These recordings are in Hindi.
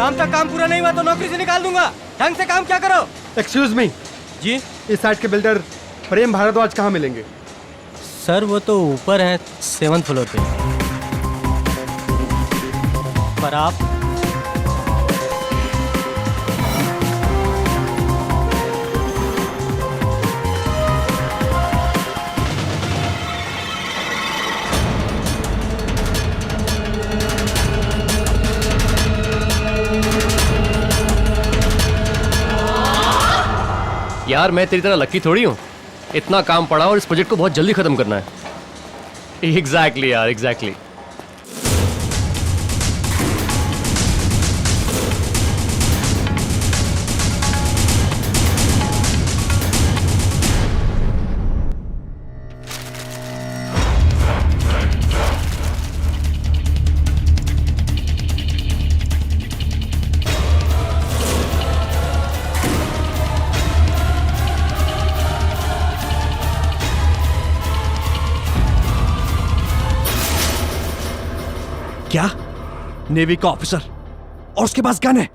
शाम तक काम पूरा नहीं हुआ तो नौकरी से निकाल दूंगा। ढंग से काम क्या करो। एक्सक्यूज मी जी इस साइड के बिल्डर प्रेम भारद्वाज कहाँ मिलेंगे? सर वो तो ऊपर है 7th फ्लोर पे। पर आप यार मैं तेरी तरह लकी थोड़ी हूँ। इतना काम पड़ा और इस प्रोजेक्ट को बहुत जल्दी खत्म करना है। एग्जैक्टली यार, एग्जैक्टली। क्या? नेवी का ऑफिसर और उसके पास गन है?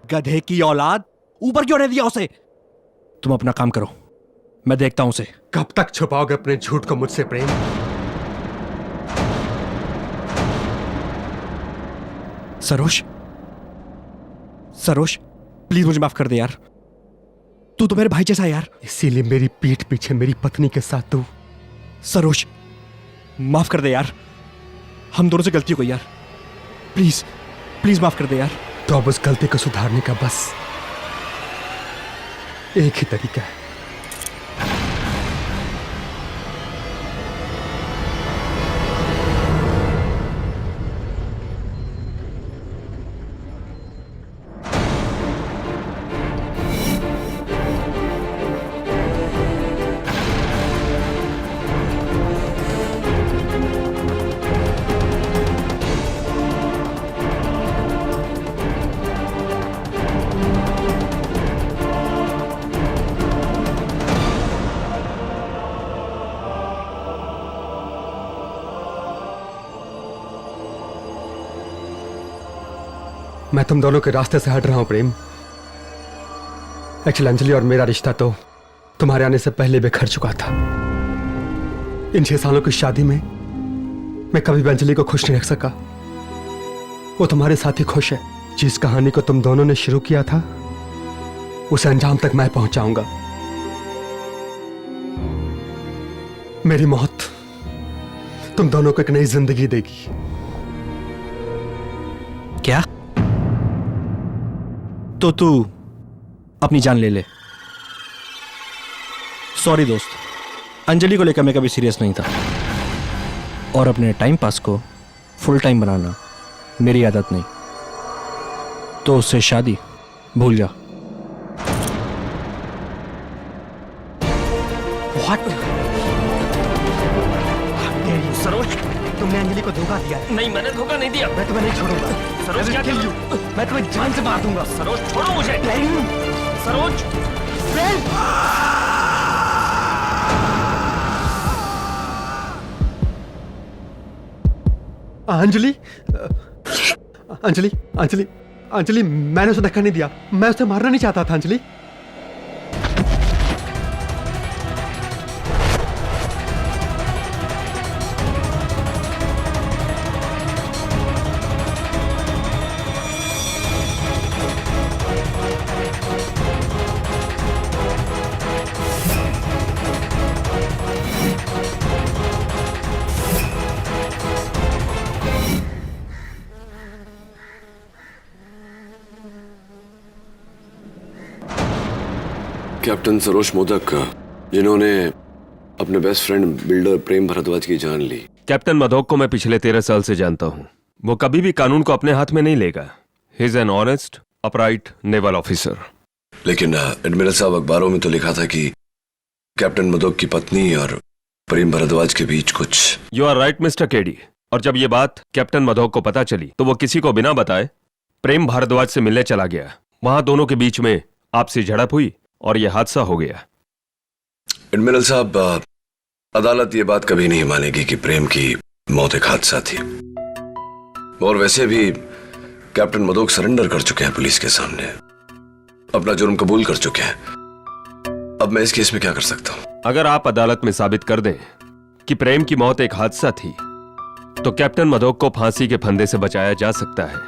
गधे की औलाद, ऊपर क्यों नहीं दिया उसे? तुम अपना काम करो, मैं देखता हूं उसे। कब तक छुपाओगे अपने झूठ को मुझसे प्रेम? सरोज, सरोज प्लीज मुझे माफ कर दे यार। तू तो मेरे भाई जैसा है यार। इसीलिए मेरी पीठ पीछे मेरी पत्नी के साथ तू। सरोज माफ कर दे यार, हम दोनों से गलती हो गई यार। प्लीज प्लीज माफ कर दे यार। तो अब उस गलती को सुधारने का बस एक ही तरीका है। मैं तुम दोनों के रास्ते से हट रहा हूं प्रेम। एक्चुअली अंजलि और मेरा रिश्ता तो तुम्हारे आने से पहले बिखर चुका था। इन 6 सालों की शादी में मैं कभी भी अंजलि को खुश नहीं रख सका। वो तुम्हारे साथ ही खुश है। जिस कहानी को तुम दोनों ने शुरू किया था उसे अंजाम तक मैं पहुंचाऊंगा। मेरी मौत तुम दोनों को एक नई जिंदगी देगी। क्या? तो तू अपनी जान ले ले। सॉरी दोस्त, अंजलि को लेकर मैं कभी सीरियस नहीं था, और अपने टाइम पास को फुल टाइम बनाना मेरी आदत नहीं। तो उससे शादी भूल जा। What? सरोज, तुमने अंजलि को धोखा दिया है। नहीं, मैंने धोखा नहीं दिया। मैं तुम्हें नहीं छोड़ूंगा। सरोज क्या किया? मैं तुम्हें जान से मार दूंगा। सरोज छोड़ो मुझे। सरोज अंजलि अंजलि अंजलि अंजलि मैंने उसे धक्का नहीं दिया। मैं उसे मारना नहीं चाहता था अंजलि। कैप्टन सरोज मोदक, जिन्होंने अपने बेस्ट फ्रेंड बिल्डर प्रेम भारद्वाज की जान ली। कैप्टन मधोक को मैं पिछले 13 साल से जानता हूं। वो कभी भी कानून को अपने हाथ में नहीं लेगा। He is an honest upright naval officer. लेकिन एडमिरल साहब, अखबारों में तो लिखा था कि कैप्टन मधोक की पत्नी और प्रेम भारद्वाज के बीच कुछ। You are right Mr KD. और जब ये बात कैप्टन मधोक को पता चली तो वो किसी को बिना बताए प्रेम भारद्वाज से मिलने चला गया। वहां दोनों के बीच में आपसी झड़प हुई और यह हादसा हो गया। एडमिरल साहब, अदालत ये बात कभी नहीं मानेगी कि प्रेम की मौत एक हादसा थी। और वैसे भी कैप्टन मदोक सरेंडर कर चुके हैं पुलिस के सामने, अपना जुर्म कबूल कर चुके हैं। अब मैं इस केस में क्या कर सकता हूं? अगर आप अदालत में साबित कर दें कि प्रेम की मौत एक हादसा थी, तो कैप्टन मदोक को फांसी के फंदे से बचाया जा सकता है।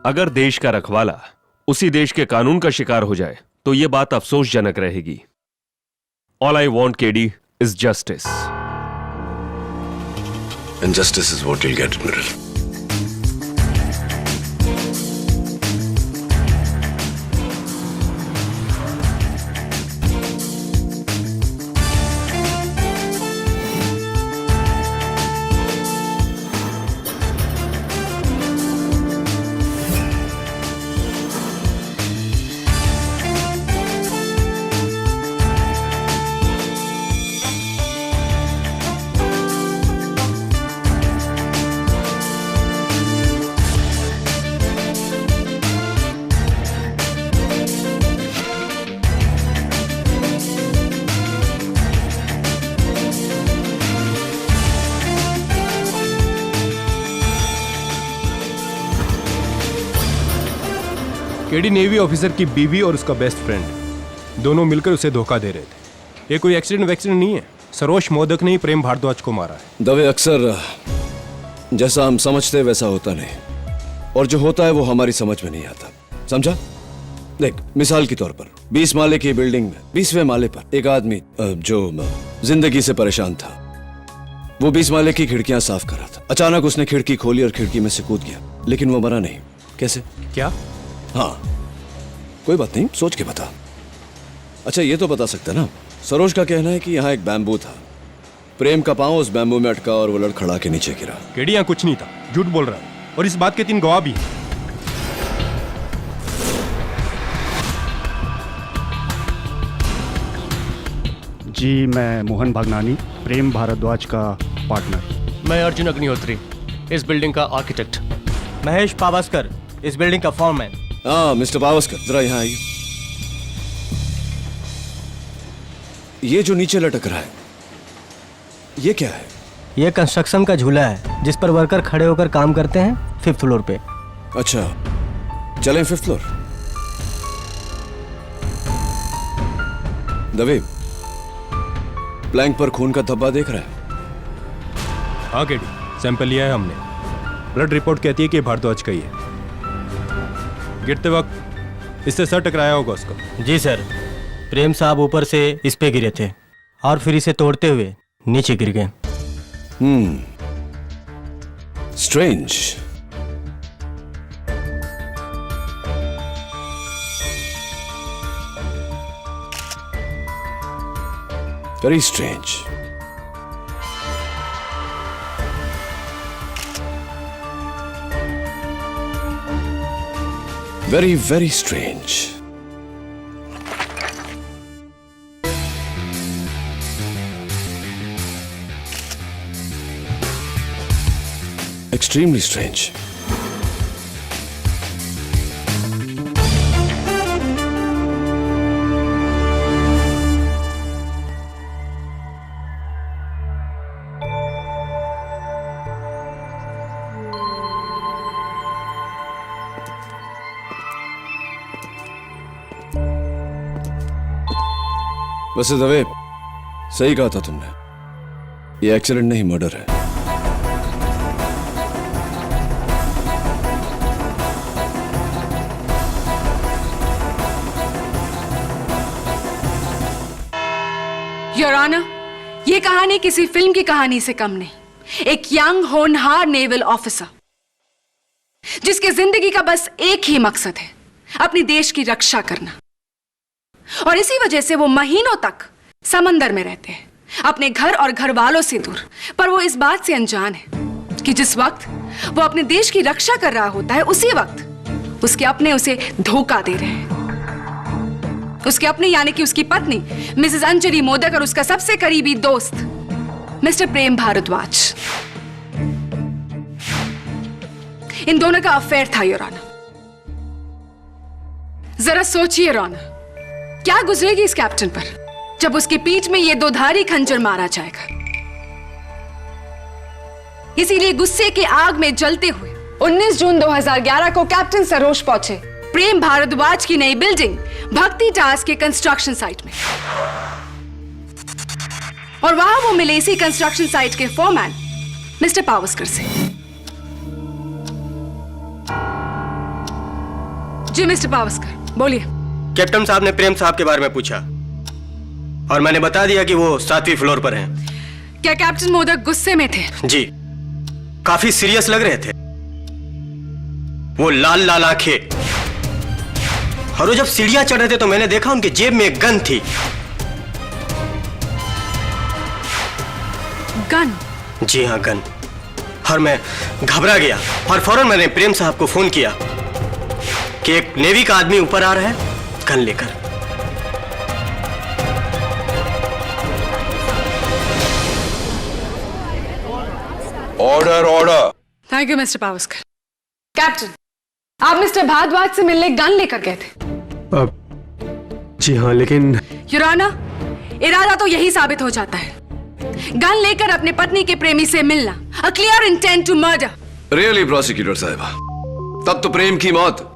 अगर देश का रखवाला उसी देश के कानून का शिकार हो जाए तो यह बात अफसोसजनक रहेगी। All I want KD is justice. And justice is what you'll get, Admiral. KD navy officer की बीवी और उसका बेस्ट फ्रेंड दोनों मिलकर उसे धोखा दे रहे थे। ये कोई एक्सीडेंट नहीं है। सरोज मोदक ने ही प्रेम भारद्वाज को मारा है। दवे अक्सर जैसा हम समझते वैसा होता नहीं, और जो होता है वो हमारी समझ में नहीं आता। समझा? देख, मिसाल के तौर पर 20 माले की बिल्डिंग में 20वें माले पर एक आदमी जो जिंदगी से परेशान था, वो 20 माले की खिड़कियां साफ कर रहा था। अचानक उसने खिड़की खोली और खिड़की में से कूद गया, लेकिन वो मरा नहीं। कैसे? क्या? हाँ, कोई बात नहीं, सोच के बता। अच्छा, ये तो बता सकता ना, सरोज का कहना है कि यहाँ एक बैम्बू था, प्रेम का पांव उस बैम्बू में अटका और वो लड़खड़ा के नीचे गिरा। केडी यहाँ कुछ नहीं था, झूठ बोल रहा है, और इस बात के 3 गवाह भी हैं। जी, मैं मोहन भागनानी, प्रेम भारद्वाज का पार्टनर। मैं अर्जुन अग्निहोत्री, इस बिल्डिंग का आर्किटेक्ट। महेश पावस्कर, इस बिल्डिंग का फॉरमैन। हाँ, मिस्टर पावस्कर, जरा यहाँ आइए। ये जो नीचे लटक रहा है, ये क्या है? ये कंस्ट्रक्शन का झूला है जिस पर वर्कर खड़े होकर काम करते हैं 5th फ्लोर पे। अच्छा, चलें 5th फ्लोर। दवे, प्लैंक पर खून का धब्बा देख रहा है? हाँ केडी, सैंपल लिया है हमने। ब्लड रिपोर्ट कहती है कि भारद्वाज का ही है। गिरते वक्त इससे सर टकराया होगा उसका। जी सर, प्रेम साहब ऊपर से इस पे गिरे थे और फिर इसे तोड़ते हुए नीचे गिर गए। Strange. Very strange. Very, very strange. Extremely strange. वैसे दवे, सही कहा था तुमने, ये एक्सीडेंट नहीं, मर्डर है। योर ऑनर, ये कहानी किसी फिल्म की कहानी से कम नहीं। एक यंग होनहार नेवल ऑफिसर जिसके जिंदगी का बस एक ही मकसद है, अपनी देश की रक्षा करना, और इसी वजह से वो महीनों तक समंदर में रहते हैं, अपने घर और घर वालों से दूर। पर वो इस बात से अनजान है कि जिस वक्त वो अपने देश की रक्षा कर रहा होता है, उसी वक्त उसके अपने उसे धोखा दे रहे हैं। उसके अपने यानी कि उसकी पत्नी मिसेस अंजलि मोदक और उसका सबसे करीबी दोस्त मिस्टर प्रेम भारद्वाज, इन दोनों का अफेयर था योर ऑनर। जरा सोचिए योर ऑनर, क्या गुजरेगी इस कैप्टन पर जब उसकी पीठ में ये 2-धारी खंजर मारा जाएगा। इसीलिए गुस्से की आग में जलते हुए 19 जून 2011 को कैप्टन सरोज पहुंचे प्रेम भारद्वाज की नई बिल्डिंग भक्ति टावर्स के कंस्ट्रक्शन साइट में, और वहां वो मिले इसी कंस्ट्रक्शन साइट के फोरमैन मिस्टर पावस्कर से। जी मिस्टर पावस्कर, बोलिए। कैप्टन साहब ने प्रेम साहब के बारे में पूछा और मैंने बता दिया कि वो 7वीं फ्लोर पर हैं। क्या कैप्टन मोदक गुस्से में थे? जी, काफी सीरियस लग रहे थे। वो लाल लाल आंखें, और वो जब सीढ़ियां चढ़ रहे थे तो मैंने देखा उनके जेब में एक गन थी। गन? जी हाँ, गन। और मैं घबरा गया और फौरन मैंने प्रेम साहब को फोन किया कि एक नेवी का आदमी ऊपर आ रहा है गन लेकर। Order order. Thank you mister Pawaskar. Captain, आप मिस्टर भारद्वाज से मिलने गन लेकर गए थे? जी हाँ, लेकिन योर ऑनर, इरादा तो यही साबित हो जाता है। गन लेकर अपने पत्नी के प्रेमी से मिलना, a clear intent to murder. Really prosecutor साहिबा, तब तो प्रेम की मौत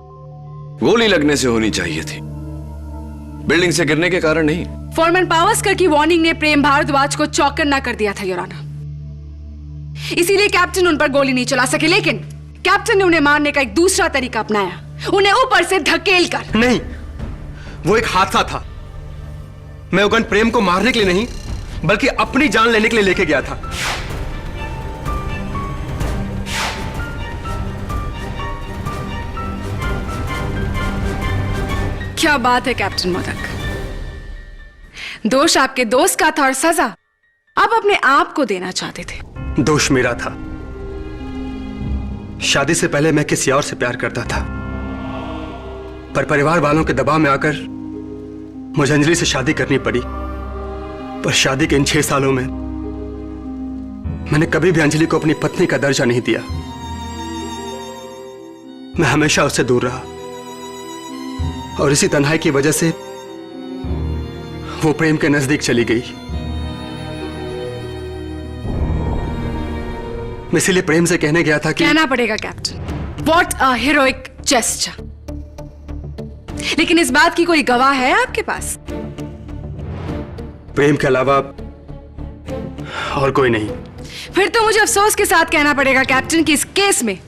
गोली लगने से होनी चाहिए थी, बिल्डिंग से गिरने के कारण नहीं। फोरमैन पावस्कर की वार्निंग ने प्रेम भारद्वाज को चौकन्ना कर दिया था योर ऑनर, इसीलिए कैप्टन उन पर गोली नहीं चला सके। लेकिन कैप्टन ने उन्हें मारने का एक दूसरा तरीका अपनाया, उन्हें ऊपर से धकेल कर। नहीं, वो एक हादसा था। मैं वो गन प्रेम को मारने के लिए नहीं बल्कि अपनी जान लेने के लिए लेके गया था। क्या बात है कैप्टन मोदक, दोष आपके दोस्त का था और सजा आप अपने आप को देना चाहते थे। दोष मेरा था। शादी से पहले मैं किसी और से प्यार करता था, पर परिवार वालों के दबाव में आकर मुझे अंजलि से शादी करनी पड़ी। पर शादी के इन 6 सालों में मैंने कभी भी अंजलि को अपनी पत्नी का दर्जा नहीं दिया। मैं हमेशा उससे दूर रहा और इसी तन्हाई की वजह से वो प्रेम के नजदीक चली गई। मैं इसीलिए प्रेम से कहने गया था कि कहना पड़ेगा captain, what a heroic gesture. लेकिन इस बात की कोई गवाह है आपके पास? प्रेम के अलावा और कोई नहीं। फिर तो मुझे अफसोस के साथ कहना पड़ेगा कैप्टन कि इस केस में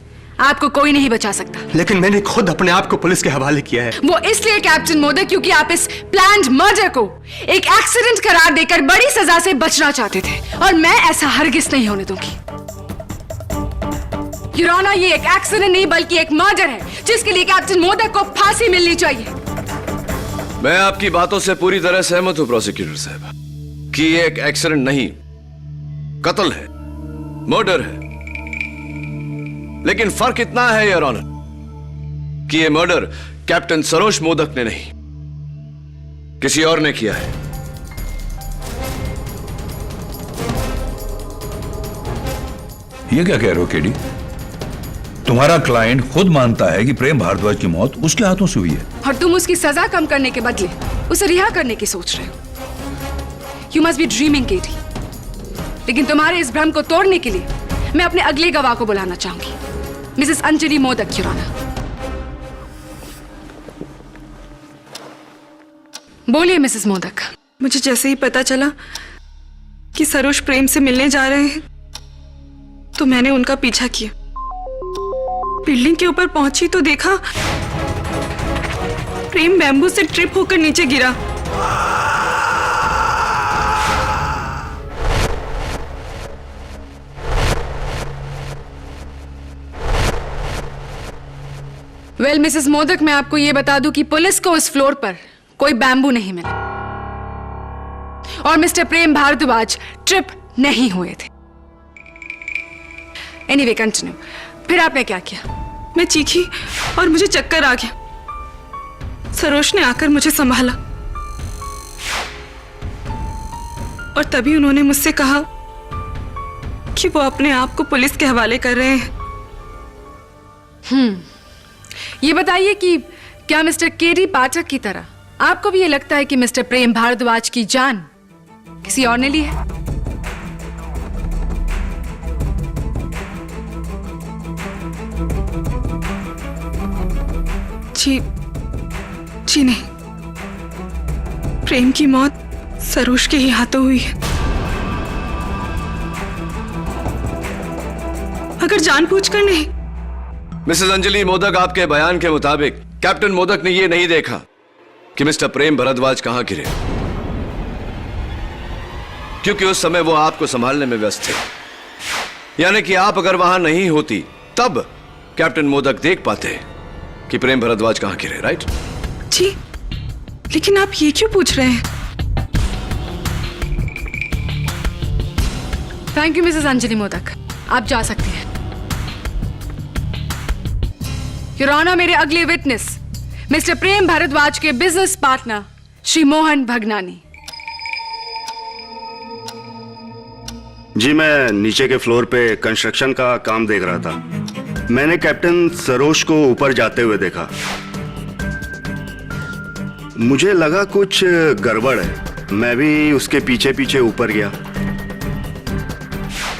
आपको कोई नहीं बचा सकता। लेकिन मैंने खुद अपने आप को पुलिस के हवाले किया है। वो इसलिए कैप्टन मोदक क्योंकि आप इस प्लान्ड मर्डर को एक एक्सीडेंट करार देकर बड़ी सजा से बचना चाहते थे, और मैं ऐसा हरगिज नहीं होने दूंगी। योर ऑनर, ये एक एक्सीडेंट नहीं बल्कि एक मर्डर है जिसके लिए कैप्टन मोदक को फांसी मिलनी चाहिए। मैं आपकी बातों से पूरी तरह सहमत हूं प्रोसिक्यूटर साहब कि ये एक एक्सीडेंट नहीं, कत्ल है, मर्डर है। लेकिन फर्क इतना है योर ऑनर कि ये मर्डर कैप्टन सरोज मोदक ने नहीं, किसी और ने किया है। ये क्या कह रहे हो केडी? तुम्हारा क्लाइंट खुद मानता है कि प्रेम भारद्वाज की मौत उसके हाथों से हुई है, और तुम उसकी सजा कम करने के बदले उसे रिहा करने की सोच रहे हो। You must be dreaming KD. लेकिन तुम्हारे इस भ्रम को तोड़ने के लिए मैं अपने अगले गवाह को बुलाना चाहूंगी, Mrs Anjali Modak your honour. बोलिए मिसेस मोदक। मुझे जैसे ही पता चला कि सरोज प्रेम से मिलने जा रहे हैं तो मैंने उनका पीछा किया। बिल्डिंग के ऊपर पहुंची तो देखा प्रेम बैम्बू से ट्रिप होकर नीचे गिरा। वेल मिसेस मोदक, मैं आपको यह बता दूं कि पुलिस को उस फ्लोर पर कोई बैम्बू नहीं मिला और मिस्टर प्रेम भारद्वाज ट्रिप नहीं हुए थे। Anyway continue. फिर आपने क्या किया? मैं चीखी और मुझे चक्कर आ गया। सरोज ने आकर मुझे संभाला और तभी उन्होंने मुझसे कहा कि वो अपने आप को पुलिस के हवाले कर रहे हैं। ये बताइए कि क्या मिस्टर केडी पाठक की तरह आपको भी ये लगता है कि मिस्टर प्रेम भारद्वाज की जान किसी और ने ली है? जी जी नहीं, प्रेम की मौत सरोज के ही हाथों हुई है। अगर जानबूझकर नहीं। मिसेस अंजलि मोदक, आपके बयान के मुताबिक कैप्टन मोदक ने यह नहीं देखा कि मिस्टर प्रेम भारद्वाज कहां गिरे, क्योंकि उस समय वो आपको संभालने में व्यस्त थे। यानी कि आप अगर वहां नहीं होती तब कैप्टन मोदक देख पाते कि प्रेम भारद्वाज कहां गिरे, राइट? जी, लेकिन आप ये क्यों पूछ रहे हैं? Thank you Mrs Anjali modak, आप जा सकते हैं। योर ऑनर, मेरे अगले विटनेस मिस्टर प्रेम भारद्वाज के बिजनेस पार्टनर श्री मोहन भगनानी। जी, मैं नीचे के फ्लोर पे कंस्ट्रक्शन का काम देख रहा था। मैंने कैप्टन सरोज को ऊपर जाते हुए देखा। मुझे लगा कुछ गड़बड़ है। मैं भी उसके पीछे पीछे ऊपर गया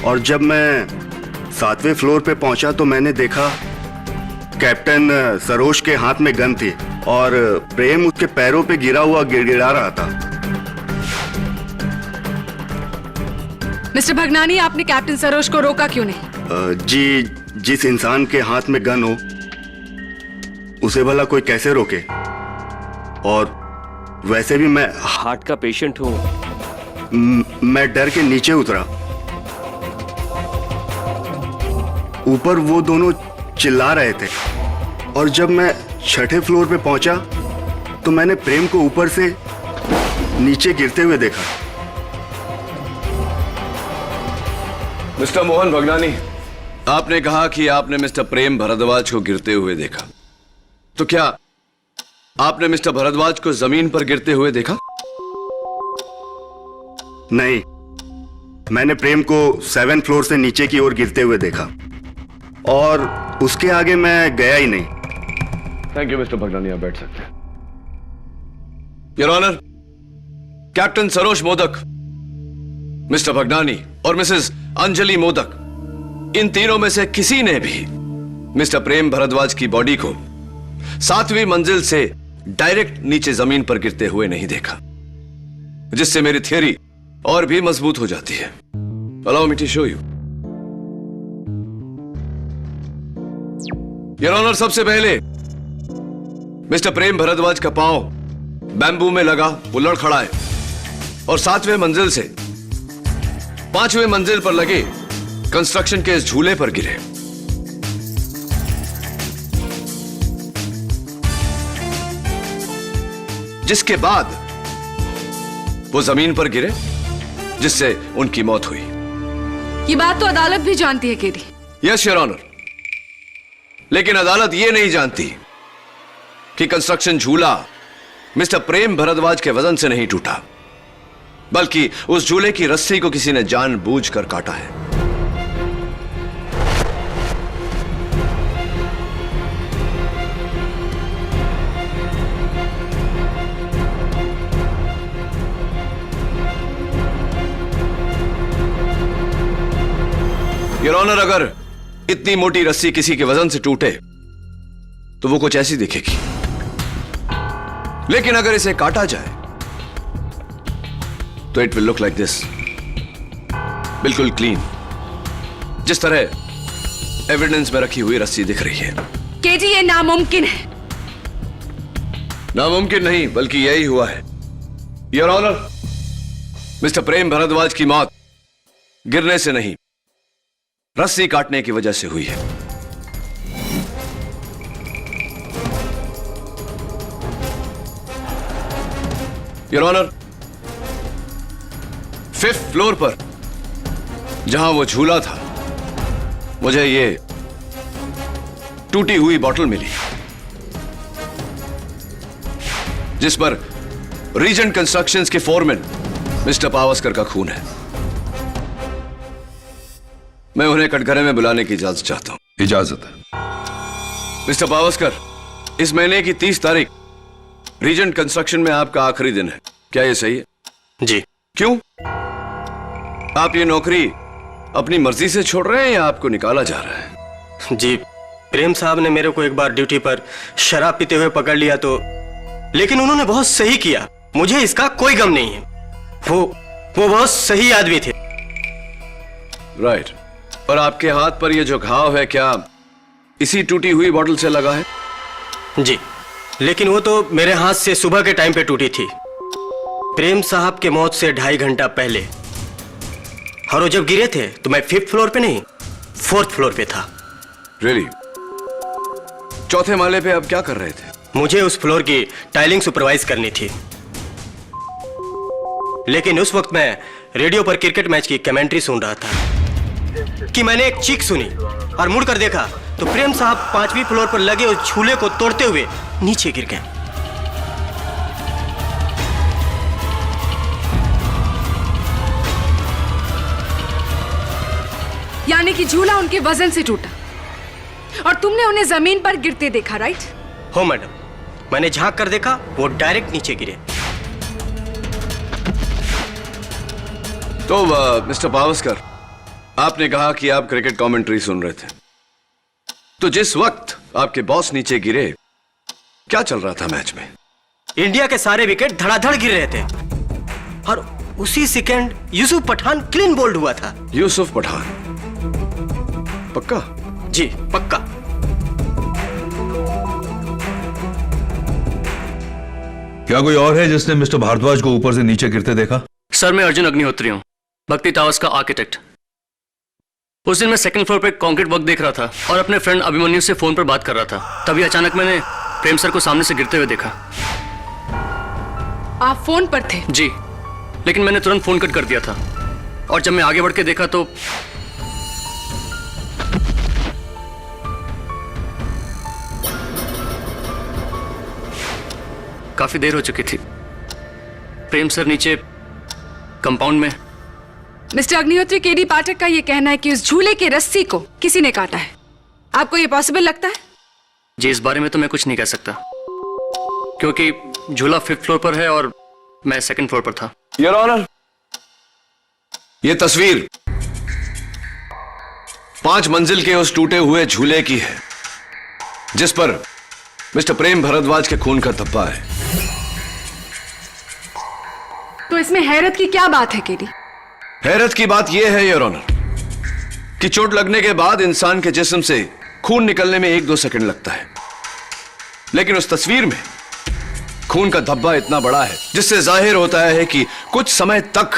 और जब मैं 7वें फ्लोर पे पहुंचा तो मैंने देखा कैप्टन सरोज के हाथ में गन थी और प्रेम उसके पैरों पे गिरा हुआ गिड़गिड़ा रहा था। मिस्टर भगनानी, आपने कैप्टन सरोज को रोका क्यों नहीं? जी, जिस इंसान के हाथ में गन हो उसे भला कोई कैसे रोके? और वैसे भी मैं हार्ट का पेशेंट हूं। मैं डर के नीचे उतरा। ऊपर वो दोनों चिल्ला रहे थे और जब मैं 6ठे फ्लोर पे पहुंचा तो मैंने प्रेम को ऊपर से नीचे गिरते हुए देखा। मिस्टर मोहन भगनानी, आपने कहा कि आपने मिस्टर प्रेम भारद्वाज को गिरते हुए देखा, तो क्या आपने मिस्टर भारद्वाज को जमीन पर गिरते हुए देखा? नहीं, मैंने प्रेम को 7 फ्लोर से नीचे की ओर गिरते हुए देखा और उसके आगे मैं गया ही नहीं। थैंक यू मिस्टर भगनानी, आप बैठ सकते हैं। Your honour, captain Saroj Modak, Mr Bhagnani और मिसेस अंजलि मोदक, इन तीनों में से किसी ने भी मिस्टर प्रेम भारद्वाज की बॉडी को 7वीं मंजिल से डायरेक्ट नीचे जमीन पर गिरते हुए नहीं देखा, जिससे मेरी थियरी और भी मजबूत हो जाती है। Allow me to show you. Your honour, सबसे पहले मिस्टर प्रेम भारद्वाज का पांव बैम्बू में लगा, वो लड़खड़ा है और 7वें मंजिल से 5वें मंजिल पर लगे कंस्ट्रक्शन के इस झूले पर गिरे। जिसके बाद वो जमीन पर गिरे, जिससे उनकी मौत हुई। ये बात तो अदालत भी जानती है केडी। यस योर ऑनर, लेकिन अदालत ये नहीं जानती कि कंस्ट्रक्शन झूला मिस्टर प्रेम भारद्वाज के वजन से नहीं टूटा, बल्कि उस झूले की रस्सी को किसी ने जानबूझकर काटा है। योर ऑनर, अगर इतनी मोटी रस्सी किसी के वजन से टूटे तो वो कुछ ऐसी दिखेगी, लेकिन अगर इसे काटा जाए तो it will look like this, बिल्कुल क्लीन, जिस तरह एविडेंस में रखी हुई रस्सी दिख रही है। केडी, ये नामुमकिन है। नामुमकिन नहीं, बल्कि यही हुआ है। योर ऑनर, मिस्टर प्रेम भारद्वाज की मौत गिरने से नहीं, रस्सी काटने की वजह से हुई है। योर ऑनर, 5th फ्लोर पर जहां वो झूला था, मुझे ये टूटी हुई बोतल मिली, जिस पर रीजेंट कंस्ट्रक्शंस के फोरमैन मिस्टर पावस्कर का खून है। मैं उन्हें कटघरे में बुलाने की इजाजत चाहता हूं। इजाजत है। मिस्टर पावस्कर, इस महीने की 30 तारीख रीजेंट कंस्ट्रक्शन में आपका आखिरी दिन है, क्या यह सही है? जी। क्यों? आप ये नौकरी अपनी मर्जी से छोड़ रहे हैं या आपको निकाला जा रहा है? जी, प्रेम साहब ने मेरे को एक बार ड्यूटी पर शराब पीते हुए पकड़ लिया तो, लेकिन उन्होंने बहुत सही किया। मुझे इसका कोई गम नहीं है। वो बहुत सही आदमी थे। राइट। और आपके हाथ पर ये जो घाव है, क्या इसी टूटी हुई बॉटल से लगा है? जी, लेकिन वो तो मेरे हाथ से सुबह के टाइम पे टूटी थी, प्रेम साहब के मौत से 2.5 घंटा पहले। और वो जब गिरे थे तो मैं 5th फ्लोर पे नहीं, 4th फ्लोर पे था। रियली? चौथे माले पे आप क्या कर रहे थे? मुझे उस फ्लोर की टाइलिंग सुपरवाइज करनी थी, लेकिन उस वक्त मैं रेडियो पर क्रिकेट मैच की कमेंट्री सुन रहा था कि मैंने एक चीख सुनी और मुड़कर देखा तो प्रेम साहब 5वीं फ्लोर पर लगे उस झूले को तोड़ते हुए नीचे गिर गए। यानी कि झूला उनके वजन से टूटा और तुमने उन्हें जमीन पर गिरते देखा, राइट? हो मैडम, मैंने झांक कर देखा, वो डायरेक्ट नीचे गिरे। तो मिस्टर पावस्कर, आपने कहा कि आप क्रिकेट कमेंट्री सुन रहे थे, तो जिस वक्त आपके बॉस नीचे गिरे, क्या चल रहा था मैच में? इंडिया के सारे विकेट धड़ाधड़ गिर रहे थे और उसी second Yusuf Pathan clean bold हुआ था। यूसुफ पठान? पक्का? जी पक्का। क्या कोई और है जिसने मिस्टर भारद्वाज को ऊपर से नीचे गिरते देखा? सर, मैं अर्जुन अग्निहोत्री हूँ, भक्ति टावर्स का आर्किटेक्ट। उस दिन मैं 2nd फ्लोर पे कंक्रीट वर्क देख रहा था और अपने फ्रेंड अभिमन्यु से फोन पर बात कर रहा था। तभी अचानक मैंने प्रेम सर को सामने से गिरते हुए देखा। आप फोन पर थे? जी, लेकिन मैंने तुरंत फोन कट कर दिया था और जब मैं आगे बढ़ के देखा तो काफी देर हो चुकी थी। प्रेम सर नीचे कंपाउंड में। मिस्टर अग्निहोत्री, केडी पाठक का यह कहना है कि उस झूले की रस्सी को किसी ने काटा है। आपको यह पॉसिबल लगता है? जी, इस बारे में तो मैं कुछ नहीं कह सकता क्योंकि झूला 5th फ्लोर पर है और मैं 2nd फ्लोर पर था। योर ऑनर, यह तस्वीर 5 मंजिल के उस टूटे हुए झूले की है जिस पर मिस्टर प्रेम भारद्वाज के खून का धब्बा है। तो इसमें हैरत की क्या बात है केडी? हैरत की बात यह है योर ऑनर कि चोट लगने के बाद इंसान के जिस्म से खून निकलने में 1-2 सेकंड लगता है, लेकिन उस तस्वीर में खून का धब्बा इतना बड़ा है जिससे जाहिर होता है कि कुछ समय तक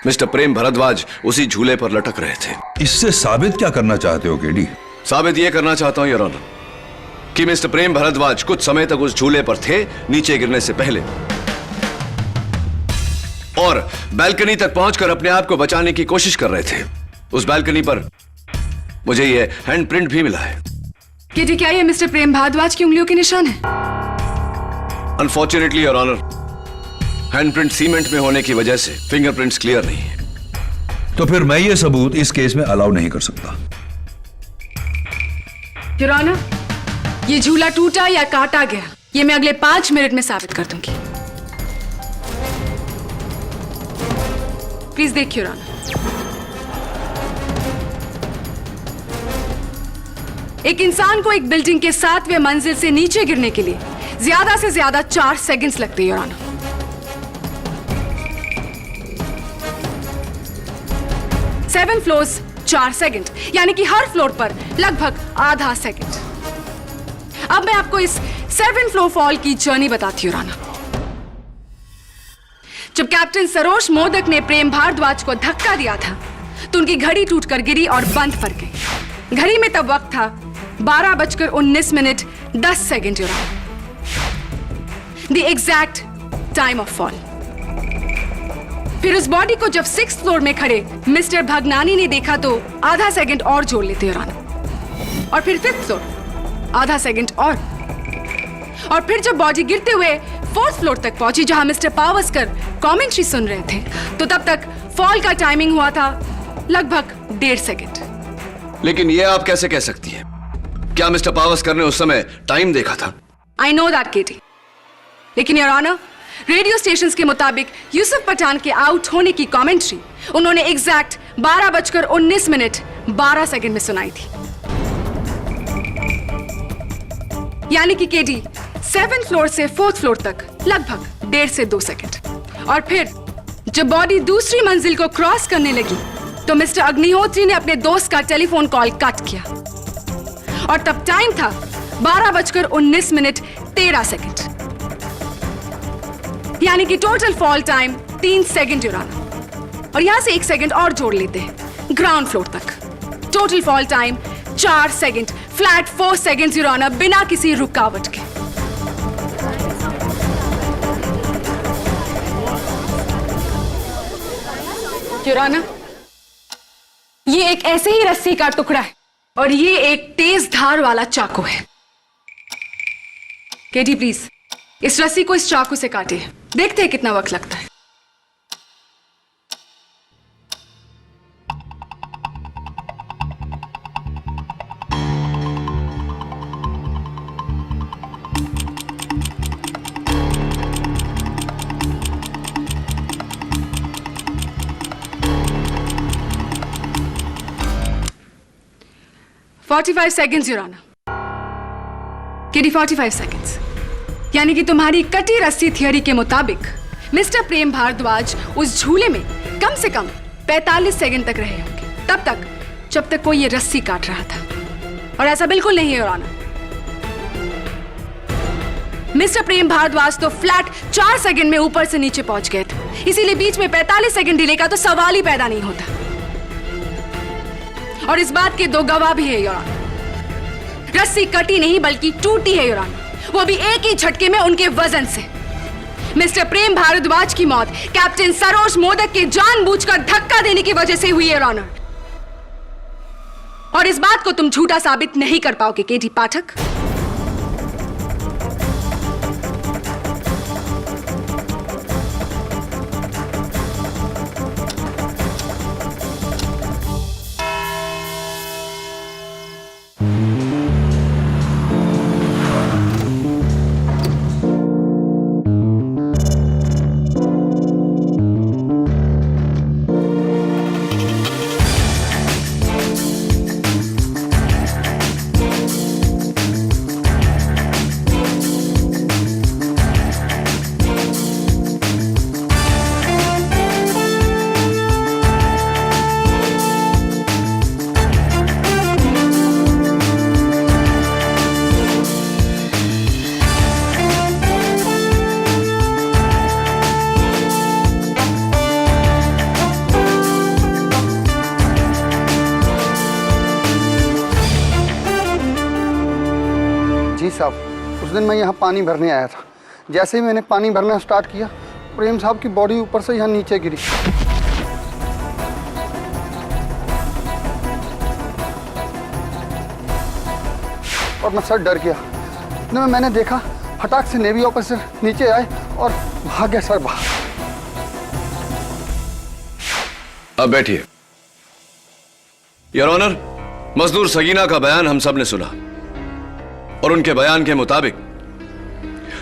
मिस्टर प्रेम भारद्वाज उसी झूले पर लटक रहे थे। इससे साबित क्या करना चाहते हो केडी? साबित यह करना चाहता हूं योर ऑनर कि मिस्टर प्रेम भारद्वाज कुछ समय तक उस झूले पर थे नीचे गिरने से पहले, और बैल्कनी तक पहुंचकर अपने आप को बचाने की कोशिश कर रहे थे। उस बैल्कनी पर मुझे यह हैंडप्रिंट भी मिला है। केडी, क्या यह मिस्टर प्रेम भारद्वाज की उंगलियों के निशान है? Unfortunately your honour, handprint cement में होने की वजह से फिंगरप्रिंट्स क्लियर नहीं है। तो फिर मैं ये सबूत इस केस में अलाउ नहीं कर सकता। योर ऑनर, ये झूला टूटा या काटा गया, ये मैं अगले 5 मिनट में साबित कर दूंगी। प्लीज देखिए योर ऑनर। एक इंसान को एक बिल्डिंग के 7वें मंजिल से नीचे गिरने के लिए ज्यादा से ज्यादा 4 सेकंड्स लगते हैं your honour. Seven floors 4 second, यानी कि हर फ्लोर पर लगभग आधा सेकंड। अब मैं आपको इस 7 फ्लोर फॉल की जर्नी बताती हूं राना। जब कैप्टन सरोज मोदक ने प्रेम भारद्वाज को धक्का दिया था तो उनकी घड़ी टूटकर गिरी और बंद पड़ गई। घड़ी में तब वक्त था 12:19 the exact time of fall. फिर उस बॉडी को जब 6th फ्लोर में खड़े मिस्टर भगनानी ने देखा तो आधा सेकंड और जोड़ लेते हैं राना, और फिर 5th फ्लोर आधा सेकंड और फिर जब बॉडी गिरते हुए 4th फ्लोर तक पहुंची जहां मिस्टर पावस्कर कमेंट्री सुन रहे थे तो तब तक फॉल का टाइमिंग हुआ था लगभग 1.5 सेकंड। लेकिन यह आप कैसे कह सकती हैं? क्या मिस्टर पावस्कर ने उस समय टाइम देखा था? आई नो दैट केटी, लेकिन योर ऑनर रेडियो स्टेशंस के मुताबिक यूसुफ पठान के आउट होने की कमेंट्री उन्होंने एग्जैक्ट 12:19 में सुनाई थी। यानी कि केडी 7th फ्लोर से 4th फ्लोर तक लगभग 1.5 से 2 सेकंड। और फिर जब बॉडी दूसरी मंजिल को क्रॉस करने लगी तो मिस्टर अग्निहोत्री ने अपने दोस्त का टेलीफोन कॉल कट किया और तब टाइम था 12:19 यानी कि total fall time 3 second your honour. और यहां से 1 सेकंड और जोड़ लेते हैं ग्राउंड फ्लोर तक, total fall time 4 second, flat 4 second your honour, बिना किसी रुकावट के। योर ऑनर, ये एक ऐसे ही रस्सी का टुकड़ा है और ये एक तेज धार वाला चाकू है। केडी प्लीज इस रस्सी को इस चाकू से काटिए, देखते हैं कितना वक्त लगता है। "45 seconds, Your Honor." KD 45 seconds। यानी कि तुम्हारी कटी रस्सी थियरी के मुताबिक मिस्टर प्रेम भारद्वाज उस झूले में कम से कम 45 सेकंड तक रहे होंगे, तब तक जब तक कोई ये रस्सी काट रहा था। और ऐसा बिल्कुल नहीं है योर ऑनर। मिस्टर प्रेम भारद्वाज तो फ्लैट 4 सेकंड में ऊपर से नीचे पहुंच गए थे, इसीलिए बीच में 45 सेकंड डिले का तो सवाल ही पैदा नहीं होता। और इस बात के 2 गवाह भी है योर ऑनर। रस्सी कटी नहीं बल्कि टूटी है योर ऑनर, वो भी एक ही झटके में उनके वजन से। मिस्टर प्रेम भारद्वाज की मौत कैप्टन सरोज मोदक के जानबूझकर धक्का देने की वजह से हुई है योर ऑनर। और इस बात को तुम झूठा साबित नहीं कर पाओगे केडी पाठक। जी साहब, उस दिन मैं यहाँ पानी भरने आया था। जैसे ही मैंने पानी भरना स्टार्ट किया, प्रेम साहब की बॉडी ऊपर से यहाँ नीचे गिरी। और मैं सर डर गया। इतने में मैंने देखा फटाक से नेवी ऑफिसर नीचे आए और भाग गए सर बाहर। अब बैठिए। योर ऑनर, मजदूर सगीना का बयान हम सब ने सुना और उनके बयान के मुताबिक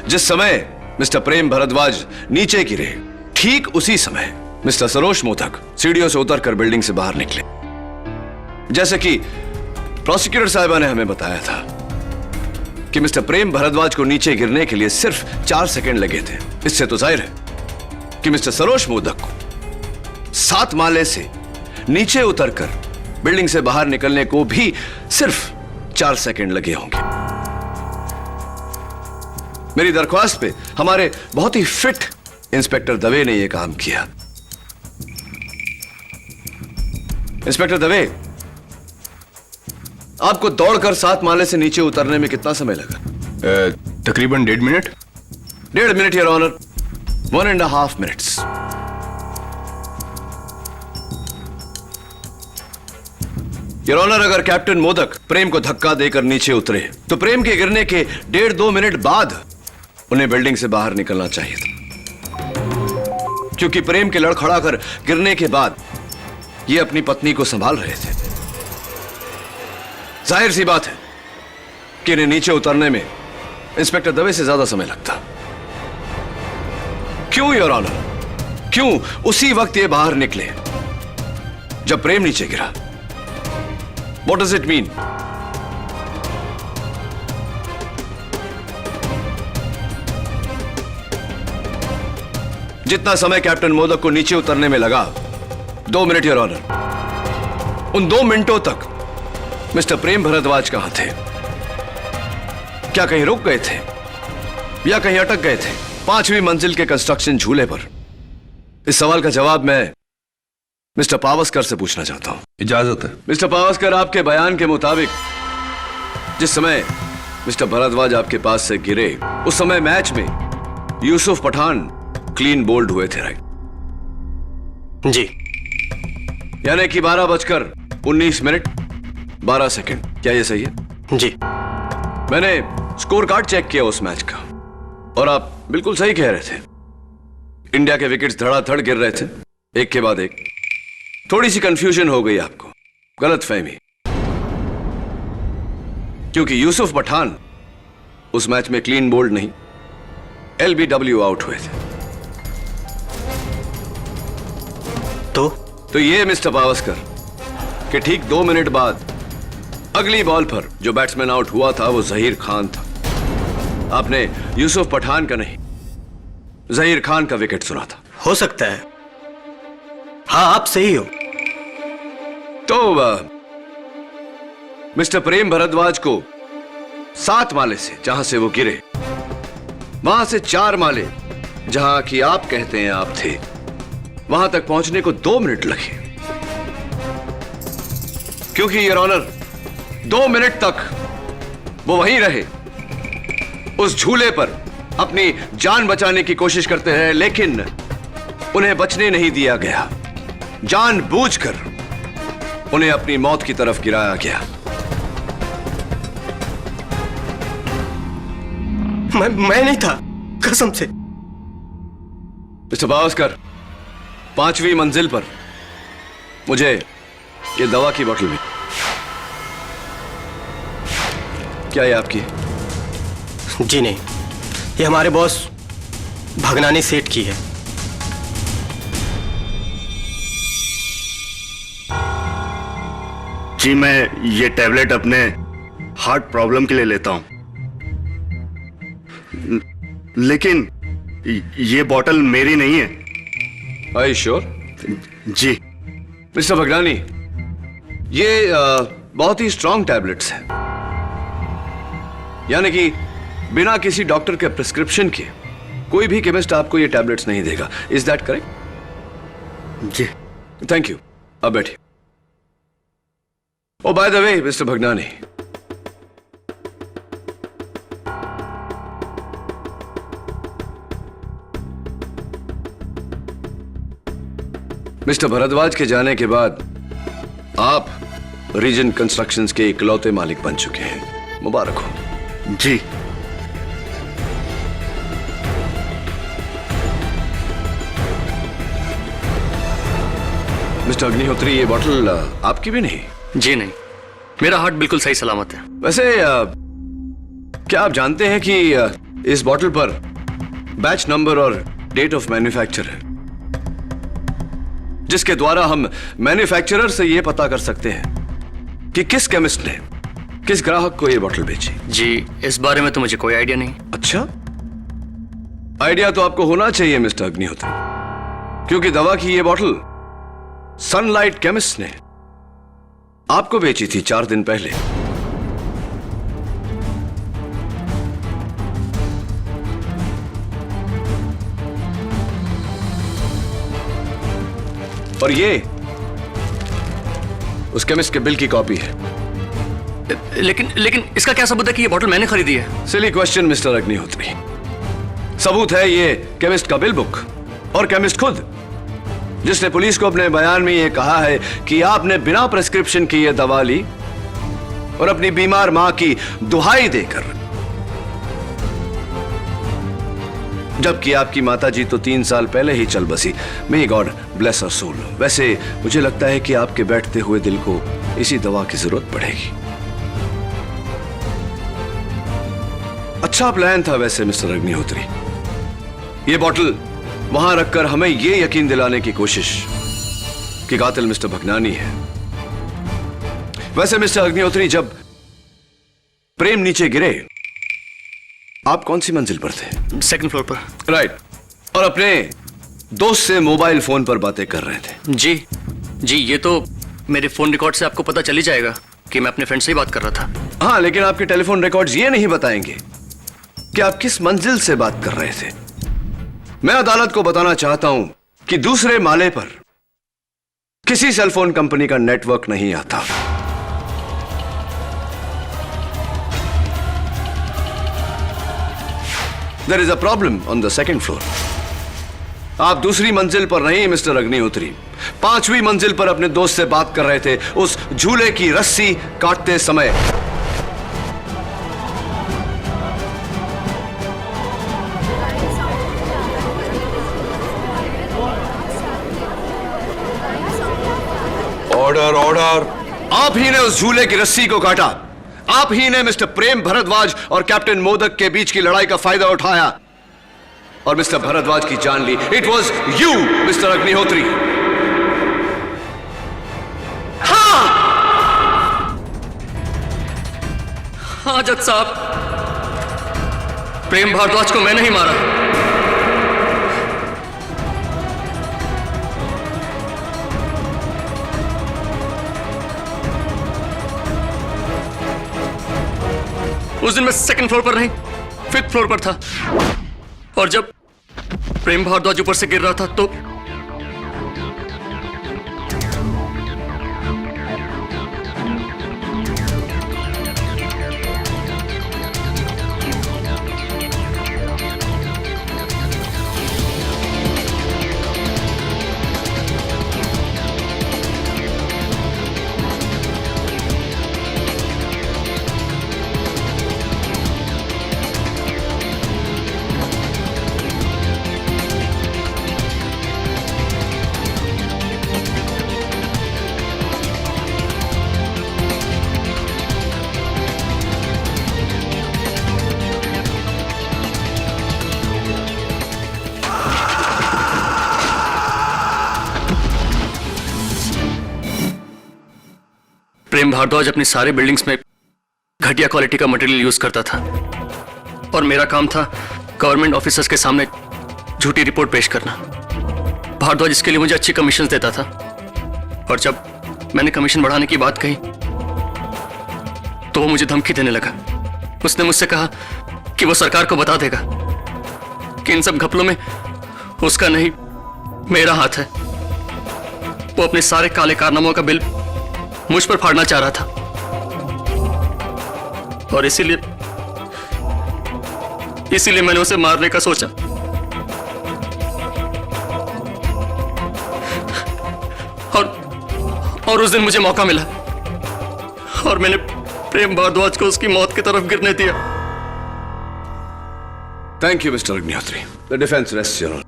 जिस समय मिस्टर प्रेम भारद्वाज नीचे गिरे, ठीक उसी समय मिस्टर सरोज मोदक सीढ़ियों से उतरकर बिल्डिंग से बाहर निकले। जैसे कि प्रोसिक्यूटर साहिबा ने हमें बताया था कि मिस्टर प्रेम भारद्वाज को नीचे गिरने के लिए सिर्फ 4 सेकंड लगे थे। इससे तो जाहिर है कि मिस्टर सरोज मोदक को 7 माले से नीचे उतरकर बिल्डिंग से बाहर निकलने को भी सिर्फ 4 सेकंड लगे होंगे। मेरी दरख्वास्त पे हमारे बहुत ही फिट इंस्पेक्टर दवे ने यह काम किया। इंस्पेक्टर दवे, आपको दौड़कर 7 माले से नीचे उतरने में कितना समय लगा? तकरीबन 1.5 मिनट। 1.5 minute your honour, 1.5 minutes. Your honour, अगर कैप्टन मोदक प्रेम को धक्का देकर नीचे उतरे तो प्रेम के गिरने के 1.5-2 मिनट बाद उन्हें बिल्डिंग से बाहर निकलना चाहिए था, क्योंकि प्रेम के लड़खड़ाकर गिरने के बाद ये अपनी पत्नी को संभाल रहे थे। जाहिर सी बात है कि इन्हें नीचे उतरने में इंस्पेक्टर दवे से ज्यादा समय लगता। क्यों योर ऑनर? क्यों उसी वक्त ये बाहर निकले जब प्रेम नीचे गिरा? What does it mean? जितना समय कैप्टन मोदक को नीचे उतरने में लगा, 2 मिनट योर ऑनर, उन 2 मिनटों तक मिस्टर प्रेम भारद्वाज कहां थे? क्या कहीं रुक गए थे या कहीं अटक गए थे 5वीं मंजिल के कंस्ट्रक्शन झूले पर? इस सवाल का जवाब मैं मिस्टर पावस्कर से पूछना चाहता हूं। इजाजत है। मिस्टर पावस्कर, आपके बयान के मुताबिक जिस समय मिस्टर भारद्वाज आपके पास से गिरे, उस समय मैच में यूसुफ पठान क्लीन बोल्ड हुए थे, राइट? जी। यानी कि 12:19 12 सेकंड, क्या यह सही है? जी। मैंने स्कोर कार्ड चेक किया उस मैच का, और आप बिल्कुल सही कह रहे थे। इंडिया के विकेट्स धड़ाधड़ गिर रहे थे, एक के बाद एक। थोड़ी सी कंफ्यूजन हो गई आपको, गलतफहमी, क्योंकि यूसुफ पठान उस मैच में क्लीन बोल्ड नहीं, LBW आउट हुए थे। तो ये मिस्टर पावस्कर कि ठीक 2 मिनट बाद अगली बॉल पर जो बैट्समैन आउट हुआ था वो जहीर खान था। आपने यूसुफ पठान का नहीं, जहीर खान का विकेट सुना था। हो सकता है, हाँ आप सही हो। तो मिस्टर प्रेम भारद्वाज को 7 माले से जहां से वो गिरे, वहां से 4 माले जहां कि आप कहते हैं आप थे, वहां तक पहुंचने को 2 मिनट लगे, क्योंकि योर ऑनर 2 मिनट तक वो वहीं रहे, उस झूले पर अपनी जान बचाने की कोशिश करते हैं, लेकिन उन्हें बचने नहीं दिया गया। जानबूझकर उन्हें अपनी मौत की तरफ गिराया गया। मैं नहीं था, कसम से। मिस्टर पावस्कर, 5वीं मंजिल पर मुझे ये दवा की बोतल मिली। क्या ये आपकी? जी नहीं, ये हमारे बॉस भगनानी सेठ की है। जी, मैं ये टैबलेट अपने हार्ट प्रॉब्लम के लिए लेता हूं, लेकिन ये बोतल मेरी नहीं है। Are you sure? जी। मिस्टर भगनानी, ये बहुत ही स्ट्रॉन्ग टैबलेट्स हैं, यानी कि बिना किसी डॉक्टर के प्रिस्क्रिप्शन के कोई भी केमिस्ट आपको ये टैबलेट्स नहीं देगा। Is that correct? जी। थैंक यू, अब बैठिए। Oh by the way Mister Bhagnani, Mister Bharadwaj के जाने के बाद आप रीजन कंस्ट्रक्शंस के इकलौते मालिक बन चुके हैं। मुबारक हो। जी। मिस्टर अग्निहोत्री, ये बोतल आपकी भी नहीं? जी नहीं, मेरा हार्ट बिल्कुल सही सलामत है। वैसे क्या आप जानते हैं कि इस बोतल पर बैच नंबर और डेट ऑफ मैन्युफैक्चर है, जिसके द्वारा हम मैन्युफैक्चरर से यह पता कर सकते हैं कि किस केमिस्ट ने किस ग्राहक को यह बोतल बेची? जी, इस बारे में तो मुझे कोई आइडिया नहीं। अच्छा, आइडिया तो आपको होना चाहिए मिस्टर अग्निहोत्री, क्योंकि दवा की यह बोतल सनलाइट केमिस्ट ने आपको बेची थी 4 दिन पहले। और ये उस केमिस्ट के बिल की कॉपी है। लेकिन इसका क्या सबूत है कि ये बोतल मैंने खरीदी है? Silly question mister Agnihotri. सबूत है ये केमिस्ट का बिल बुक और केमिस्ट खुद, जिसने पुलिस को अपने बयान में यह कहा है कि आपने बिना प्रिस्क्रिप्शन की यह दवा ली और अपनी बीमार मां की दुहाई देकर, जबकि आपकी माताजी तो 3 साल पहले ही चल बसी। मे गॉड ब्लेस हर सोल। वैसे मुझे लगता है कि आपके बैठते हुए दिल को इसी दवा की जरूरत पड़ेगी। अच्छा प्लान था वैसे मिस्टर अग्निहोत्री, यह बोतल वहां रखकर हमें यह यकीन दिलाने की कोशिश कि कातिल मिस्टर भगनानी है। वैसे मिस्टर अग्निहोत्री, जब प्रेम नीचे गिरे आप कौन सी मंजिल पर थे? 2nd फ्लोर पर। राइट। और अपने दोस्त से मोबाइल फोन पर बातें कर रहे थे। जी ये तो मेरे फोन रिकॉर्ड से आपको पता चली जाएगा कि मैं अपने फ्रेंड से ही बात कर रहा था। हाँ, लेकिन आपके टेलीफोन रिकॉर्ड्स ये नहीं बताएंगे कि आप किस मंजिल से बात कर रहे थे। मैं अदालत को बताना चाहता हूं कि दूसरे माले पर किसी सेलफोन कंपनी का नेटवर्क नहीं आता। There is a problem on the second floor. आप दूसरी मंजिल पर नहीं मिस्टर अग्निहोत्री, 5वीं मंजिल पर अपने दोस्त से बात कर रहे थे उस झूले की रस्सी काटते समय। Order order. आप ही ने उस झूले की रस्सी को काटा। आप ही ने मिस्टर प्रेम भारद्वाज और कैप्टन मोदक के बीच की लड़ाई का फायदा उठाया और मिस्टर भारद्वाज की जान ली। It was you Mister Agnihotri. हाँ जज साहब, प्रेम भारद्वाज को मैंने ही मारा। उस दिन मैं सेकंड फ्लोर पर नहीं, 5th फ्लोर पर था और जब प्रेम भारद्वाज ऊपर से गिर रहा था तो प्रेम भारद्वाज अपनी सारी बिल्डिंग्स में घटिया क्वालिटी का मटेरियल यूज करता था और मेरा काम था गवर्नमेंट ऑफिसर्स के सामने झूठी रिपोर्ट पेश करना। भारद्वाज इसके लिए मुझे अच्छी कमीशन देता था और जब मैंने कमीशन बढ़ाने की बात कही तो वो मुझे धमकी देने लगा। उसने मुझसे कहा कि वो सरकार को बता देगा कि इन सब घपलों में उसका नहीं मेरा हाथ है। वो अपने सारे काले कारनामों का बिल मुझ पर फाड़ना चाह रहा था और इसीलिए मैंने उसे मारने का सोचा। और उस दिन मुझे मौका मिला और मैंने प्रेम भारद्वाज को उसकी मौत की तरफ गिरने दिया। Thank you Mister Agnihotri. The defence rests your honour.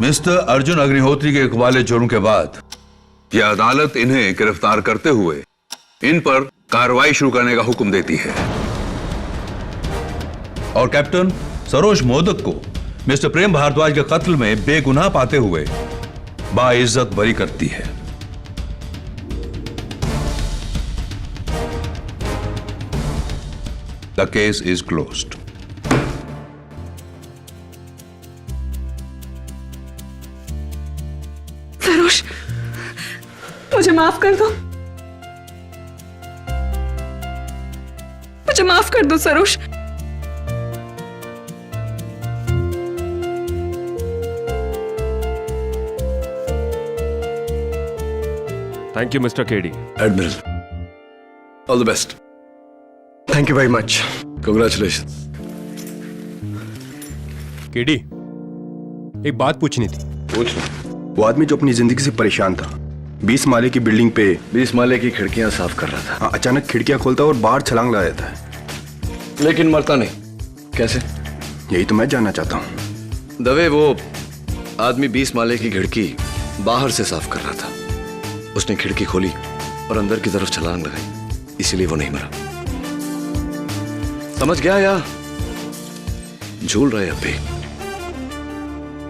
Mister Arjun Agnihotri के इकबाल जुर्म के बाद यह अदालत इन्हें गिरफ्तार करते हुए इन पर कार्रवाई शुरू करने का हुक्म देती है और कैप्टन सरोज मोदक को मिस्टर प्रेम भारद्वाज के कत्ल में बेगुनाह पाते हुए बाइज्जत बरी करती है। The case is closed. Saroj, मुझे माफ कर दो। मुझे माफ कर दो Saroj. Thank you mister KD. Admiral, all the best. Thank you very much. Congratulation. KD, एक बात पूछनी थी। पूछना। वो आदमी जो अपनी जिंदगी से परेशान था, 20 माले की बिल्डिंग पे 20 माले की खिड़कियां साफ कर रहा था। हाँ, अचानक खिड़कियां खोलता और बाहर छलांग लगा देता है। लेकिन मरता नहीं। कैसे? यही तो मैं जानना चाहता हूँ। दवे, वो आदमी 20 माले की खिड़की बाहर से साफ कर रहा था। उसने खिड़की खोली और अंदर की तरफ छलांग लगाई, इसीलिए वो नहीं मरा। समझ गया या झूल रहे अब भी?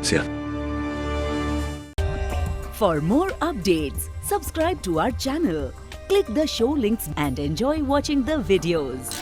Siya. For more updates, subscribe to our channel, click the show links and enjoy watching the videos.